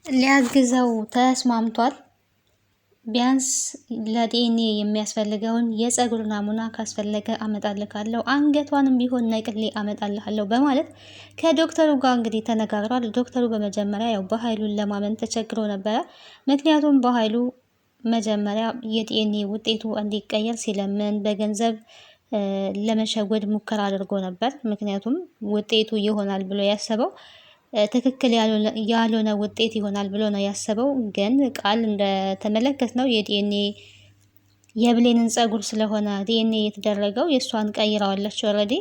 ሊያግዘው ተስማምቷል። ቢያንስ ለዲኤንኤ የሚያስፈልገውን የፀጉር ናሙና ካስፈለገ አመጣልካለሁ፣ አንገቷንም ቢሆን ነቅሌ አመጣልሃለሁ በማለት ከዶክተሩ ጋር እንግዲህ ተነጋግሯል። ዶክተሩ በመጀመሪያ ያው በኃይሉን ለማመን ተቸግሮ ነበረ። ምክንያቱም በኃይሉ መጀመሪያ የዲኤንኤ ውጤቱ እንዲቀየር ሲለምን በገንዘብ ለመሸወድ ሙከራ አድርጎ ነበር። ምክንያቱም ውጤቱ ይሆናል ብሎ ያሰበው ትክክል ያልሆነ ውጤት ይሆናል ብሎ ነው ያሰበው። ግን ቃል እንደተመለከት ነው የዲኤንኤ የብሌንን ፀጉር ስለሆነ ዲኤንኤ የተደረገው የእሷን ቀይረዋለች። ኦልሬዲ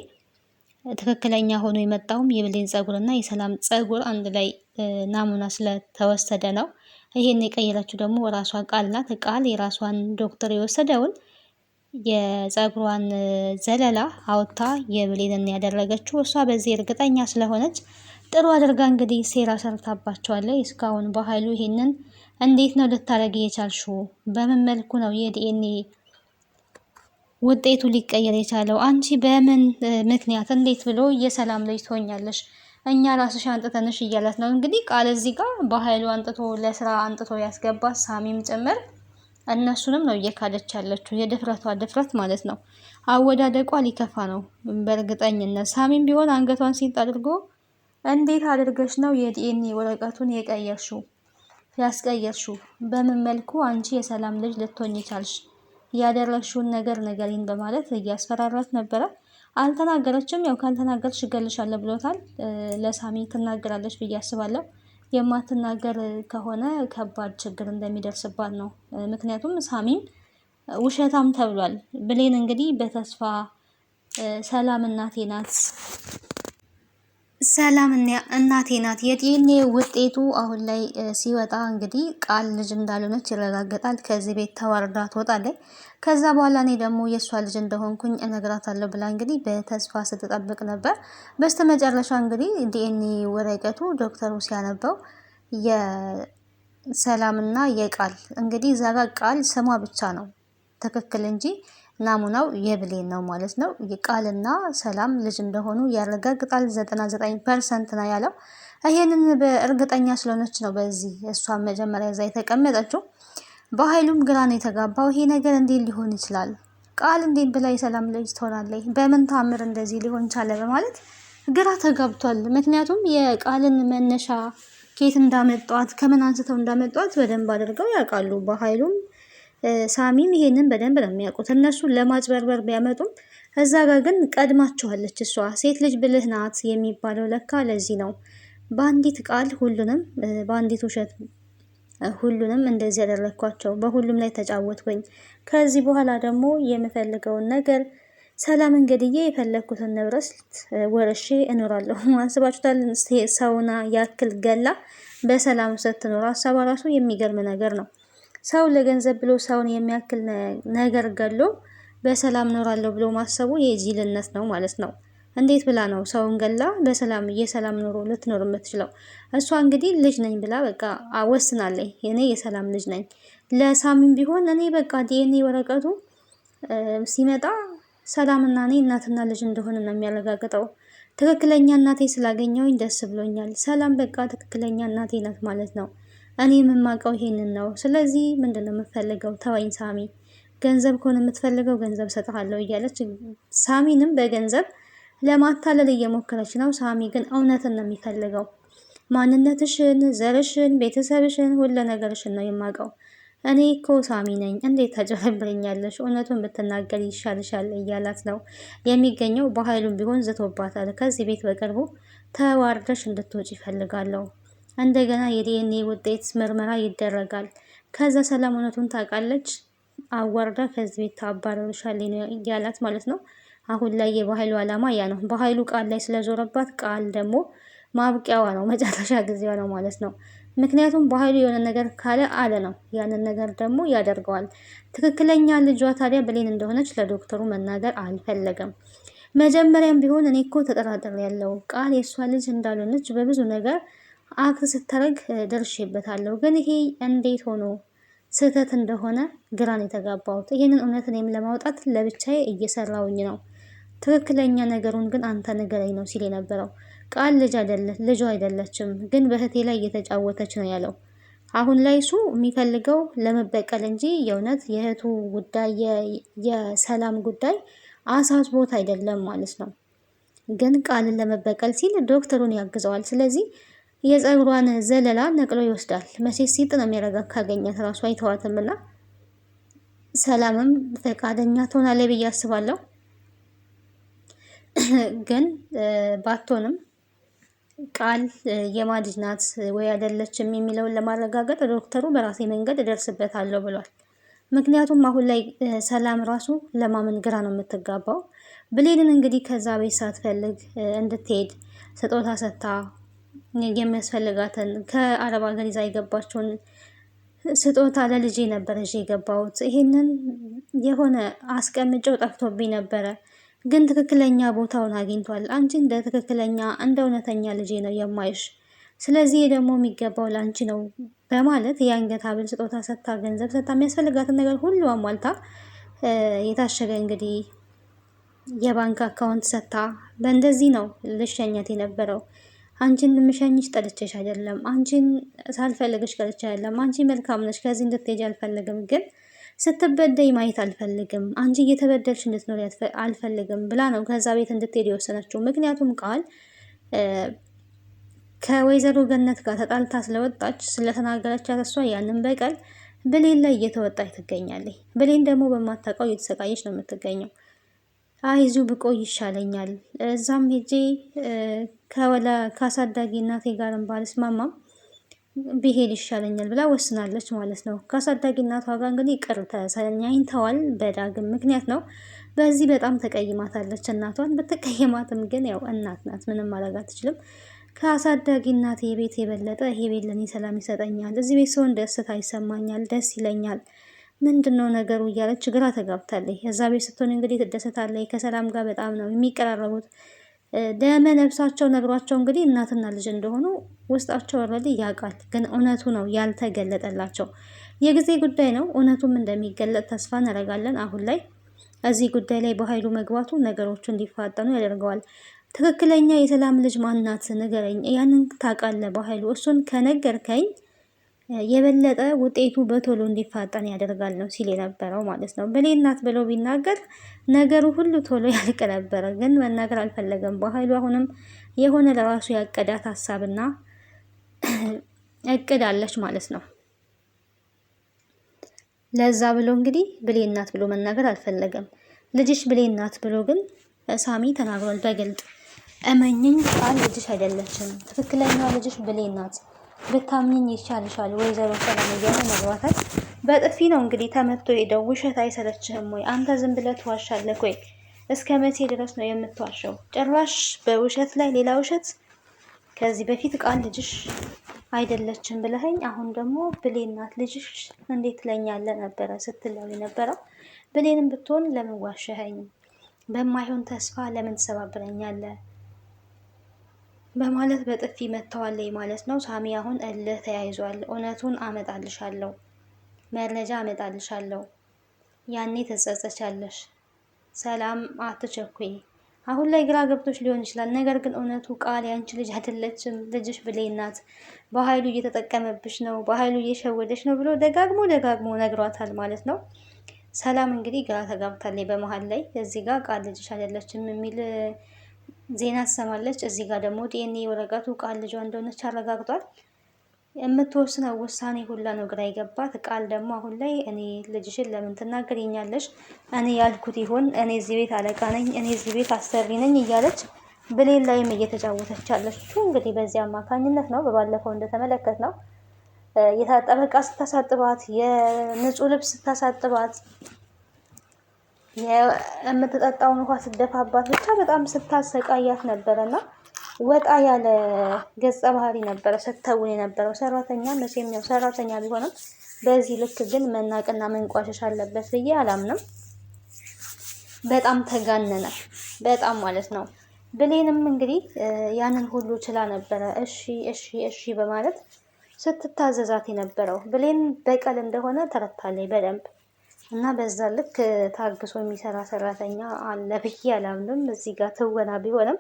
ትክክለኛ ሆኖ የመጣውም የብሌን ፀጉር እና የሰላም ፀጉር አንድ ላይ ናሙና ስለተወሰደ ነው። ይሄን የቀየረችው ደግሞ ራሷ ቃል ናት። ቃል የራሷን ዶክተር የወሰደውን የፀጉሯን ዘለላ አውጥታ የብሌንን ያደረገችው እሷ በዚህ እርግጠኛ ስለሆነች ጥሩ አድርጋ እንግዲህ ሴራ ሰርታባቸዋለች። እስካሁን በኃይሉ ይሄንን እንዴት ነው ልታረጊ የቻልሽው? በምን መልኩ ነው የዲኤንኤ ውጤቱ ሊቀየር የቻለው? አንቺ በምን ምክንያት እንዴት ብሎ የሰላም ልጅ ትሆኛለሽ? እኛ ራስሽ አንጥተንሽ እያላት ነው እንግዲህ ቃል እዚህ ጋር በኃይሉ አንጥቶ ለስራ አንጥቶ ያስገባት ሳሚም ጭምር እነሱንም ነው እየካደች ያለችው። የድፍረቷ ድፍረት ማለት ነው። አወዳደቋ ሊከፋ ነው በእርግጠኝነት። ሳሚም ቢሆን አንገቷን ሲጥ አድርጎ እንዴት አድርገሽ ነው የዲኤንኤ ወረቀቱን ያስቀየርሽው? በምን መልኩ አንቺ የሰላም ልጅ ልትሆኚ ቻልሽ? ያደረግሽውን ነገር ንገሪን በማለት እያስፈራራት ነበረ። አልተናገረችም። ያው ካልተናገርሽ እገልሻለሁ ብሎታል። ለሳሚ ትናገራለች ብዬ አስባለሁ። የማትናገር ከሆነ ከባድ ችግር እንደሚደርስባት ነው። ምክንያቱም ሳሚም ውሸታም ተብሏል። ብሌን እንግዲህ በተስፋ ሰላም እናቴ ናት እናቴ ናት። የዲኤንኤ ውጤቱ አሁን ላይ ሲወጣ እንግዲህ ቃል ልጅ እንዳልሆነች ይረጋገጣል። ከዚህ ቤት ተዋርዳ ትወጣለች። ከዛ በኋላ እኔ ደግሞ የእሷ ልጅ እንደሆንኩኝ እነግራታለሁ ብላ እንግዲህ በተስፋ ስትጠብቅ ነበር። በስተመጨረሻ እንግዲህ ዲኤንኤ ወረቀቱ ዶክተሩ ሲያነበው የሰላምና የቃል እንግዲህ እዛ ጋር ቃል ስሟ ብቻ ነው ትክክል እንጂ ናሙናው የብሌን ነው ማለት ነው። ቃልና ሰላም ልጅ እንደሆኑ ያረጋግጣል። 99% ነው ያለው። ይሄንን በእርግጠኛ ስለሆነች ነው በዚህ እሷን መጀመሪያ እዛ የተቀመጠችው። በኃይሉም ግራ ነው የተጋባው። ይሄ ነገር እንዴት ሊሆን ይችላል? ቃል እንዴት ብላ የሰላም ልጅ ትሆናለች? በምን ታምር እንደዚህ ሊሆን ቻለ? በማለት ግራ ተጋብቷል። ምክንያቱም የቃልን መነሻ ኬት እንዳመጧት ከምን አንስተው እንዳመጧት በደንብ አድርገው ያውቃሉ። በኃይሉም ሳሚም ይሄንን በደንብ ነው የሚያውቁት። እነሱን ለማጭበርበር ቢያመጡም እዛ ጋር ግን ቀድማቸዋለች። እሷ ሴት ልጅ ብልህ ናት የሚባለው ለካ ለዚህ ነው። በአንዲት ቃል ሁሉንም በአንዲት ውሸት ሁሉንም እንደዚህ ያደረግኳቸው፣ በሁሉም ላይ ተጫወትኩኝ። ከዚህ በኋላ ደግሞ የምፈልገውን ነገር ሰላምን ገድዬ የፈለግኩትን ንብረት ወርሼ እኖራለሁ። አስባችሁታል? ሰውና ያክል ገላ በሰላም ስትኖር ሀሳቧ ራሱ የሚገርም ነገር ነው። ሰው ለገንዘብ ብሎ ሰውን የሚያክል ነገር ገሎ በሰላም ኖራለሁ ብሎ ማሰቡ የጅልነት ነው ማለት ነው። እንዴት ብላ ነው ሰውን ገላ በሰላም የሰላም ኑሮ ልትኖር የምትችለው? እሷ እንግዲህ ልጅ ነኝ ብላ በቃ ወስናለኝ። እኔ የሰላም ልጅ ነኝ። ለሳሚም ቢሆን እኔ በቃ ዲኤንኤ ወረቀቱ ሲመጣ ሰላምና እኔ እናትና ልጅ እንደሆነ ነው የሚያረጋግጠው። ትክክለኛ እናቴ ስላገኘውኝ ደስ ብሎኛል። ሰላም በቃ ትክክለኛ እናቴ ናት ማለት ነው። እኔ የምማቀው ይሄንን ነው። ስለዚህ ምንድነው የምፈልገው? ተወኝ ሳሚ፣ ገንዘብ ከሆነ የምትፈልገው ገንዘብ ሰጥሃለሁ እያለች ሳሚንም በገንዘብ ለማታለል እየሞከረች ነው። ሳሚ ግን እውነትን ነው የሚፈልገው። ማንነትሽን፣ ዘርሽን፣ ቤተሰብሽን፣ ሁሉ ነገርሽን ነው የማውቀው። እኔ እኮ ሳሚ ነኝ፣ እንዴት ታጭበረብረኛለሽ? እውነቱን ብትናገር ይሻልሻል እያላት ነው የሚገኘው። በኃይሉም ቢሆን ዝቶባታል። ከዚህ ቤት በቅርቡ ተዋርደሽ እንድትወጪ ይፈልጋለሁ። እንደገና የዲኤንኤ ውጤት ምርመራ ይደረጋል። ከዛ ሰላም እውነቱን ታውቃለች። አዋርዳ ከዚህ ቤት ታባረርሻለች ነው እያላት ማለት ነው። አሁን ላይ የበኃይሉ ዓላማ ያ ነው። በኃይሉ ቃል ላይ ስለዞረባት ቃል ደግሞ ማብቂያዋ ነው፣ መጨረሻ ጊዜዋ ነው ማለት ነው። ምክንያቱም በኃይሉ የሆነ ነገር ካለ አለ ነው። ያንን ነገር ደግሞ ያደርገዋል። ትክክለኛ ልጇ ታዲያ ብሌን እንደሆነች ለዶክተሩ መናገር አልፈለገም። መጀመሪያም ቢሆን እኔ እኮ ተጠራጥሬ ያለው ቃል የእሷ ልጅ እንዳልሆነች በብዙ ነገር አክት ስታደርግ ደርሼበታለሁ። ግን ይሄ እንዴት ሆኖ ስህተት እንደሆነ ግራን የተጋባሁት። ይሄንን እውነት እኔም ለማውጣት ለብቻዬ እየሰራውኝ ነው። ትክክለኛ ነገሩን ግን አንተ ንገረኝ ነው ሲል የነበረው። ቃል ልጇ አይደለችም፣ ግን በእህቴ ላይ እየተጫወተች ነው ያለው። አሁን ላይ እሱ የሚፈልገው ለመበቀል እንጂ የእውነት የእህቱ ጉዳይ የሰላም ጉዳይ አሳስቦት አይደለም ማለት ነው። ግን ቃልን ለመበቀል ሲል ዶክተሩን ያግዘዋል። ስለዚህ የፀጉሯን ዘለላ ነቅሎ ይወስዳል። መቼስ ሲጥ ነው የሚያደርጋት ካገኛት ራሱ አይተዋትም እና ሰላምም ፈቃደኛ ትሆናለች ብዬ አስባለሁ። ግን ባትሆንም ቃል የማን ልጅ ናት ወይ አይደለችም የሚለውን ለማረጋገጥ ዶክተሩ በራሴ መንገድ እደርስበታለሁ ብሏል። ምክንያቱም አሁን ላይ ሰላም ራሱ ለማመን ግራ ነው የምትጋባው። ብሌንን እንግዲህ ከዛ ቤት ሳትፈልግ እንድትሄድ ስጦታ ሰጥታ የሚያስፈልጋትን ከአረብ ሀገር ይዛ የገባችውን ስጦታ ለልጄ ነበር ይዤ የገባሁት፣ ይሄንን የሆነ አስቀምጨው ጠፍቶብኝ ነበረ፣ ግን ትክክለኛ ቦታውን አግኝቷል። አንቺ እንደ ትክክለኛ እንደ እውነተኛ ልጄ ነው የማይሽ፣ ስለዚህ ደግሞ የሚገባው ለአንቺ ነው በማለት የአንገት ሐብል ስጦታ ሰጥታ፣ ገንዘብ ሰጥታ፣ የሚያስፈልጋትን ነገር ሁሉ አሟልታ የታሸገ እንግዲህ የባንክ አካውንት ሰጥታ በእንደዚህ ነው ልሸኘት የነበረው። አንቺን የምሸኝሽ ጠልቼሽ አይደለም፣ አንቺን ሳልፈልግሽ ቀርቼ አይደለም። አንቺ መልካም ነሽ፣ ከዚህ እንድትሄጂ አልፈልግም፣ ግን ስትበደይ ማየት አልፈልግም፣ አንቺ እየተበደልሽ እንድትኖሪ አልፈልግም ብላ ነው ከዛ ቤት እንድትሄድ የወሰነችው። ምክንያቱም ቃል ከወይዘሮ ገነት ጋር ተጣልታ ስለወጣች ስለተናገረቻት እሷ ያንን በቀል ብሌን ላይ እየተወጣች ትገኛለች። ብሌን ደግሞ በማታውቀው እየተሰቃየች ነው የምትገኘው። አይዙ ብቆይ ይሻለኛል፣ እዛም ሄጄ ከአሳዳጊ እናቴ ጋርም ባልስማማም ብሄድ ይሻለኛል ብላ ወስናለች ማለት ነው። ከአሳዳጊ እናቷ ጋር እንግዲህ ቅር ተሰኛኝተዋል በዳግም ምክንያት ነው። በዚህ በጣም ተቀይማታለች እናቷን። ብትቀይማትም ግን ያው እናት ናት፣ ምንም ማድረግ አትችልም። ከአሳዳጊ እናቴ ቤት የበለጠ ይሄ ቤት ለእኔ ሰላም ይሰጠኛል፣ እዚህ ቤት ሰውን ደስታ ይሰማኛል፣ ደስ ይለኛል፣ ምንድን ነው ነገሩ እያለች ግራ ተጋብታለች። እዛ ቤት ስትሆን እንግዲህ ትደሰታለች። ከሰላም ጋር በጣም ነው የሚቀራረቡት። ደመ ነፍሳቸው ነግሯቸው እንግዲህ እናትና ልጅ እንደሆኑ ውስጣቸው ወረድ ያውቃል። ግን እውነቱ ነው ያልተገለጠላቸው። የጊዜ ጉዳይ ነው። እውነቱም እንደሚገለጥ ተስፋ እናደርጋለን። አሁን ላይ እዚህ ጉዳይ ላይ በኃይሉ መግባቱ ነገሮቹ እንዲፋጠኑ ያደርገዋል። ትክክለኛ የሰላም ልጅ ማናት ንገረኝ፣ ያንን ታውቃለህ በኃይሉ፣ እሱን ከነገርከኝ የበለጠ ውጤቱ በቶሎ እንዲፋጠን ያደርጋል ነው ሲል የነበረው ማለት ነው። ብሌን ናት ብሎ ቢናገር ነገሩ ሁሉ ቶሎ ያልቅ ነበረ፣ ግን መናገር አልፈለገም በኃይሉ። አሁንም የሆነ ለራሱ ያቀዳት ሀሳብና እቅድ አለች ማለት ነው። ለዛ ብሎ እንግዲህ ብሌን ናት ብሎ መናገር አልፈለገም። ልጅሽ ብሌን ናት ብሎ ግን ሳሚ ተናግሯል በግልጥ። እመኝኝ ቃል ልጅሽ አይደለችም፣ ትክክለኛዋ ልጅሽ ብሌን ናት፣ ብታምኝኝ ይሻልሻል ወይዘሮ ሰላም እያለ ነግሯታል። በጥፊ ነው እንግዲህ ተመቶ ሄደው። ውሸት አይሰለችህም ወይ? አንተ ዝም ብለህ ትዋሻለህ ወይ? እስከ መቼ ድረስ ነው የምትዋሸው? ጭራሽ በውሸት ላይ ሌላ ውሸት። ከዚህ በፊት ቃል ልጅሽ አይደለችም ብለኸኝ፣ አሁን ደግሞ ብሌን ናት ልጅሽ እንዴት ትለኛለህ ነበረ ስትለው የነበረው። ብሌንም ብትሆን ለምን ዋሸኸኝ? በማይሆን ተስፋ ለምን ትሰባብረኛለህ? በማለት በጥፊ መተዋለይ ማለት ነው። ሳሚ አሁን እልህ ተያይዟል። እውነቱን አመጣልሻለሁ፣ መረጃ አመጣልሻለሁ፣ ያኔ ትጸጸቻለሽ። ሰላም አትቸኩይ። አሁን ላይ ግራ ገብቶች ሊሆን ይችላል፣ ነገር ግን እውነቱ ቃል ያንቺ ልጅ አይደለችም፣ ልጅሽ ብሌን ናት፣ በኃይሉ እየተጠቀመብሽ ነው፣ በኃይሉ እየሸወደሽ ነው ብሎ ደጋግሞ ነግሯታል ማለት ነው። ሰላም እንግዲህ ግራ ተጋብታለች በመሀል ላይ። እዚህ ጋር ቃል ልጅሽ አይደለችም የሚል ዜና ትሰማለች። እዚህ ጋር ደግሞ ዲኤንኤ ወረቀቱ ቃል ልጇ እንደሆነች አረጋግጧል። የምትወስነው ውሳኔ ሁላ ነው ግራ የገባት። ቃል ደግሞ አሁን ላይ እኔ ልጅሽን ለምን ትናገሪኛለሽ? እኔ ያልኩት ይሁን፣ እኔ እዚህ ቤት አለቃ ነኝ፣ እኔ እዚህ ቤት አሰሪ ነኝ እያለች ብሌን ላይም እየተጫወተች ያለችው እንግዲህ በዚህ አማካኝነት ነው። በባለፈው እንደተመለከት ነው የታጠበ ዕቃ ስታሳጥባት፣ የንጹህ ልብስ ስታሳጥባት፣ የምትጠጣውን ውሃ ስደፋባት፣ ብቻ በጣም ስታሰቃያት ነበረና ወጣ ያለ ገጸ ባህሪ ነበረ ስተውን የነበረው። ሰራተኛ መቼም ያው ሰራተኛ ቢሆንም በዚህ ልክ ግን መናቅና መንቋሸሽ አለበት ብዬ አላምንም። በጣም ተጋነነ፣ በጣም ማለት ነው። ብሌንም እንግዲህ ያንን ሁሉ ችላ ነበረ እሺ እሺ እሺ በማለት ስትታዘዛት የነበረው። ብሌን በቀል እንደሆነ ተረታለች በደንብ እና በዛ ልክ ታግሶ የሚሰራ ሰራተኛ አለ ብዬ አላምንም። እዚህ ጋር ትወና ቢሆንም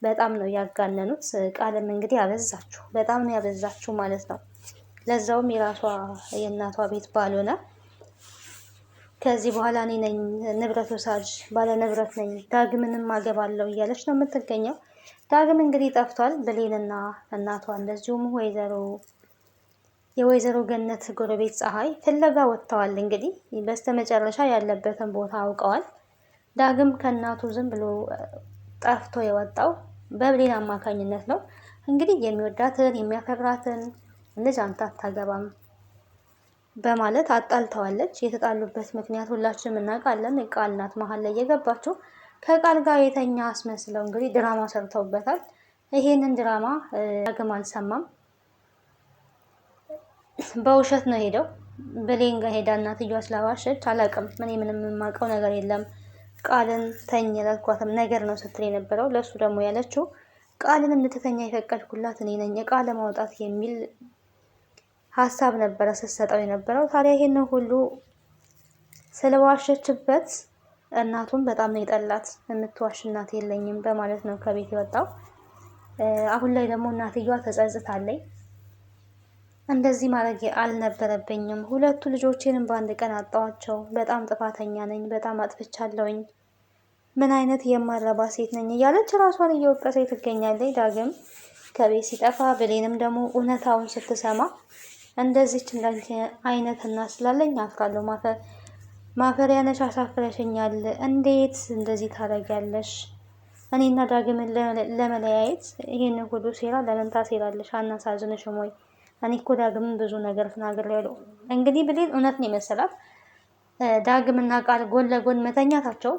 በጣም ነው ያጋነኑት። ቃልም እንግዲህ ያበዛችሁ፣ በጣም ነው ያበዛችሁ ማለት ነው። ለዛውም የራሷ የእናቷ ቤት ባልሆነ ከዚህ በኋላ እኔ ነኝ ንብረት ወሳጅ ባለ ንብረት ነኝ፣ ዳግምንም አገባለሁ እያለች ነው የምትገኘው። ዳግም እንግዲህ ጠፍቷል። ብሌንና እናቷ እንደዚሁም የወይዘሮ ገነት ጎረቤት ፀሐይ ፍለጋ ወጥተዋል። እንግዲህ በስተመጨረሻ ያለበትን ቦታ አውቀዋል። ዳግም ከእናቱ ዝም ብሎ ጠፍቶ የወጣው በብሌን አማካኝነት ነው። እንግዲህ የሚወዳትን የሚያፈቅራትን ልጅ አንተ አታገባም በማለት አጣልተዋለች። የተጣሉበት ምክንያት ሁላችንም እናውቃለን። ቃል ናት መሀል ላይ የገባችው። ከቃል ጋር የተኛ አስመስለው እንግዲህ ድራማ ሰርተውበታል። ይሄንን ድራማ ዳግም አልሰማም። በውሸት ነው ሄደው ብሌን ጋር ሄዳ እናትየዋ ስላዋሸች አላውቅም፣ እኔ ምንም የማውቀው ነገር የለም ቃልን ተኝ ያልኳትም ነገር ነው ስትል የነበረው። ለእሱ ደግሞ ያለችው ቃልን እንድትተኛ የፈቀድኩላት እኔ ነኝ፣ ቃል ማውጣት የሚል ሀሳብ ነበረ ስትሰጠው የነበረው። ታዲያ ይሄንን ሁሉ ስለዋሸችበት እናቱን በጣም ነው የጠላት። የምትዋሽ እናት የለኝም በማለት ነው ከቤት የወጣው። አሁን ላይ ደግሞ እናትየዋ ተጸጽታለች። እንደዚህ ማድረግ አልነበረብኝም፣ ሁለቱ ልጆቼንም በአንድ ቀን አጣዋቸው፣ በጣም ጥፋተኛ ነኝ፣ በጣም አጥፍቻለሁኝ፣ ምን አይነት የማረባ ሴት ነኝ እያለች ራሷን እየወቀሰች ትገኛለች። ዳግም ከቤት ሲጠፋ ብሌንም ደግሞ እውነታውን ስትሰማ እንደዚች እንዳንቺ አይነት እናት ስላለኝ አፍራለሁ፣ ማፈሪያ ነሽ፣ አሳፍረሽኛል፣ እንዴት እንደዚህ ታደርጊያለሽ? እኔና ዳግምን ለመለያየት ይህንን ሁሉ ሴራ ለምን ታሴራለሽ? አናሳዝንሽም ወይ? እኔ እኮ ዳግምን ብዙ ነገር ተናግሬያለሁ። እንግዲህ ብሌን እውነት ነው የመሰላት። ዳግምና ቃል ጎን ለጎን መተኛታቸው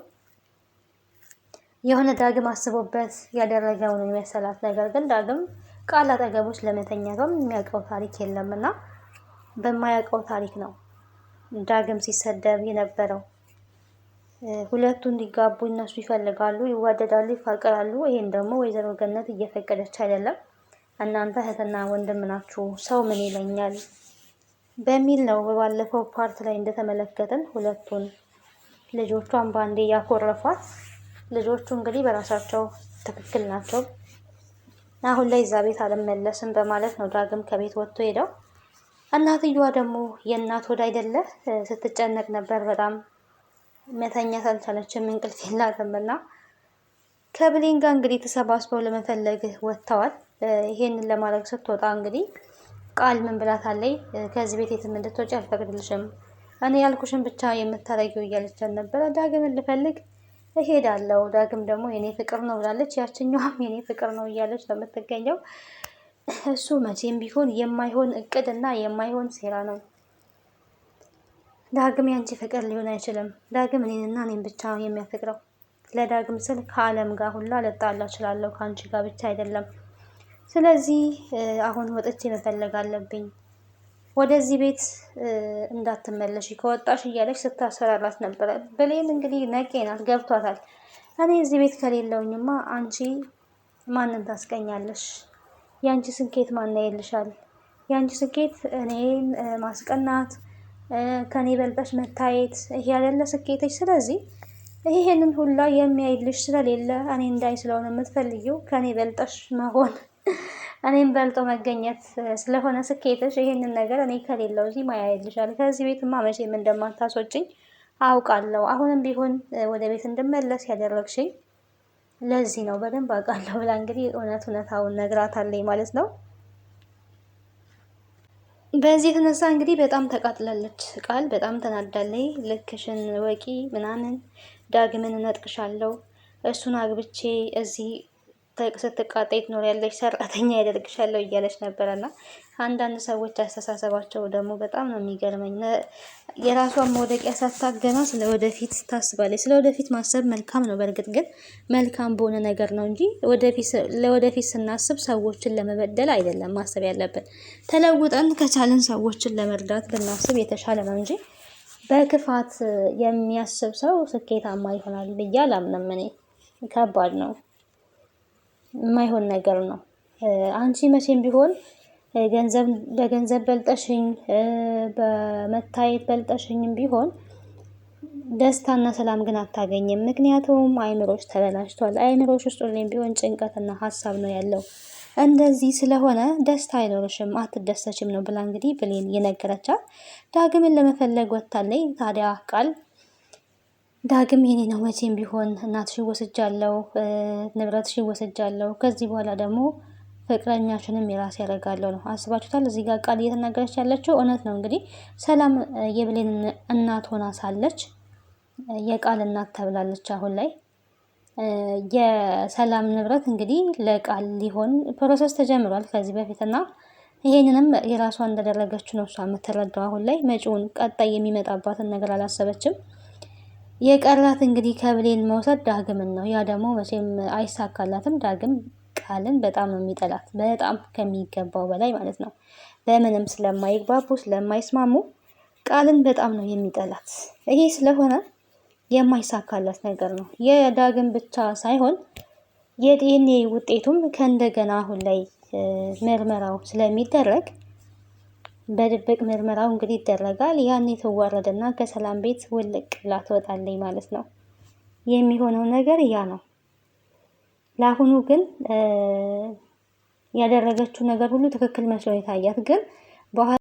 የሆነ ዳግም አስቦበት ያደረገው ነው የመሰላት። ነገር ግን ዳግም ቃል አጠገቦች ለመተኛቷም የሚያውቀው ታሪክ የለም እና በማያውቀው ታሪክ ነው ዳግም ሲሰደብ የነበረው። ሁለቱ እንዲጋቡ እነሱ ይፈልጋሉ፣ ይዋደዳሉ፣ ይፋቀራሉ። ይሄን ደግሞ ወይዘሮ ገነት እየፈቀደች አይደለም። እናንተ እህትና ወንድም ናችሁ፣ ሰው ምን ይለኛል በሚል ነው በባለፈው ፓርት ላይ እንደተመለከትን ሁለቱን ልጆቿን ባንዴ ያኮረፏት። ልጆቹ እንግዲህ በራሳቸው ትክክል ናቸው። አሁን ላይ እዛ ቤት አልመለስም በማለት ነው ዳግም ከቤት ወጥቶ ሄደው። እናትየዋ ደግሞ የእናት ወድ አይደለ ስትጨነቅ ነበር። በጣም መተኛት አልቻለችም፣ እንቅልፍ የላትም እና ከብሌን ጋር እንግዲህ ተሰባስበው ለመፈለግ ወጥተዋል። ይሄንን ለማድረግ ስትወጣ እንግዲህ ቃል ምን ብላታለች? ከዚህ ቤት የትም እንድትወጪ አልፈቅድልሽም፣ እኔ ያልኩሽን ብቻ የምታረጊው እያለችን ነበረ። ዳግምን ልፈልግ እሄዳለሁ፣ ዳግም ደግሞ የኔ ፍቅር ነው ብላለች። ያችኛዋም የኔ ፍቅር ነው እያለች ነው የምትገኘው። እሱ መቼም ቢሆን የማይሆን እቅድ እና የማይሆን ሴራ ነው። ዳግም ያንቺ ፍቅር ሊሆን አይችልም። ዳግም እኔንና እኔን ብቻ የሚያፈቅረው። ለዳግም ስል ከዓለም ጋር ሁላ ልጣላ እችላለሁ፣ ከአንቺ ጋር ብቻ አይደለም። ስለዚህ አሁን ወጥቼ መፈለግ አለብኝ፣ ወደዚህ ቤት እንዳትመለሽ ከወጣሽ እያለች ስታስፈራራት ነበረ። ብሌን እንግዲህ ነቄ ናት፣ ገብቷታል። እኔ እዚህ ቤት ከሌለውኝማ አንቺ ማንን ታስቀኛለሽ? የአንቺ ስኬት ማን ያይልሻል? የአንቺ ስኬት እኔን ማስቀናት፣ ከኔ በልጠሽ መታየት፣ ይሄ ያለለ ስኬትሽ። ስለዚህ ይሄንን ሁላ የሚያይልሽ ስለሌለ እኔ እንዳይ ስለሆነ የምትፈልጊው ከኔ በልጠሽ መሆን እኔም በልጦ መገኘት ስለሆነ ስኬትሽ፣ ይሄንን ነገር እኔ ከሌለው እዚህ ማያ ይልሻል። ከዚህ ቤትማ መቼም እንደማታስወጪኝ አውቃለሁ። አሁንም ቢሆን ወደ ቤት እንድመለስ ያደረግሽኝ ለዚህ ነው፣ በደንብ አውቃለሁ ብላ እንግዲህ እውነታውን ነግራታለች ማለት ነው። በዚህ የተነሳ እንግዲህ በጣም ተቃጥላለች። ቃል በጣም ተናዳለች። ልክሽን ወቂ ምናምን፣ ዳግምን እነጥቅሻለሁ፣ እሱን አግብቼ እዚህ ስትቃጠይ ትኖሪያለሽ፣ ሰራተኛ ያደርግሻለሁ እያለች ነበረና አንዳንድ ሰዎች አስተሳሰባቸው ደግሞ በጣም ነው የሚገርመኝ። የራሷን መውደቂያ ሳታገና ስለ ወደፊት ታስባለች። ስለ ወደፊት ማሰብ መልካም ነው። በእርግጥ ግን መልካም በሆነ ነገር ነው እንጂ ለወደፊት ስናስብ ሰዎችን ለመበደል አይደለም ማሰብ ያለብን። ተለውጠን ከቻልን ሰዎችን ለመርዳት ብናስብ የተሻለ ነው እንጂ በክፋት የሚያስብ ሰው ስኬታማ ይሆናል ብዬ አላምንም። እኔ ከባድ ነው፣ የማይሆን ነገር ነው። አንቺ መቼም ቢሆን በገንዘብ በልጠሽኝ፣ በመታየት በልጠሽኝም ቢሆን ደስታና ሰላም ግን አታገኝም። ምክንያቱም አይምሮች ተበላሽቷል። አይምሮች ውስጥ ሁሌም ቢሆን ጭንቀትና ሀሳብ ነው ያለው። እንደዚህ ስለሆነ ደስታ አይኖርሽም፣ አትደሰችም ነው ብላ እንግዲህ ብሌን የነገረቻት። ዳግምን ለመፈለግ ወጥታለች። ታዲያ ቃል ዳግም የኔ ነው መቼም ቢሆን እናትሽን ወስጃለሁ፣ ንብረትሽን ወስጃለሁ፣ ከዚህ በኋላ ደግሞ ፍቅረኛሽንም የራሴ ያደርጋለሁ ነው። አስባችሁታል? እዚህ ጋር ቃል እየተናገረች ያለችው እውነት ነው። እንግዲህ ሰላም የብሌን እናት ሆና ሳለች የቃል እናት ተብላለች። አሁን ላይ የሰላም ንብረት እንግዲህ ለቃል ሊሆን ፕሮሰስ ተጀምሯል ከዚህ በፊት እና ይሄንንም የራሷ እንዳደረገችው ነው እሷ የምትረዳው። አሁን ላይ መጪውን ቀጣይ የሚመጣባትን ነገር አላሰበችም። የቀራት እንግዲህ ከብሌን መውሰድ ዳግምን ነው። ያ ደግሞ መቼም አይሳካላትም። ዳግም ቃልን በጣም ነው የሚጠላት፣ በጣም ከሚገባው በላይ ማለት ነው። በምንም ስለማይግባቡ ስለማይስማሙ ቃልን በጣም ነው የሚጠላት። ይሄ ስለሆነ የማይሳካላት ነገር ነው። የዳግም ብቻ ሳይሆን የዲኤንኤ ውጤቱም ከእንደገና አሁን ላይ ምርመራው ስለሚደረግ በድብቅ ምርመራው እንግዲህ ይደረጋል። ያኔ ትዋረድና ከሰላም ቤት ውልቅ ብላ ትወጣለች ማለት ነው። የሚሆነው ነገር ያ ነው። ለአሁኑ ግን ያደረገችው ነገር ሁሉ ትክክል መስሎ የታያት ግን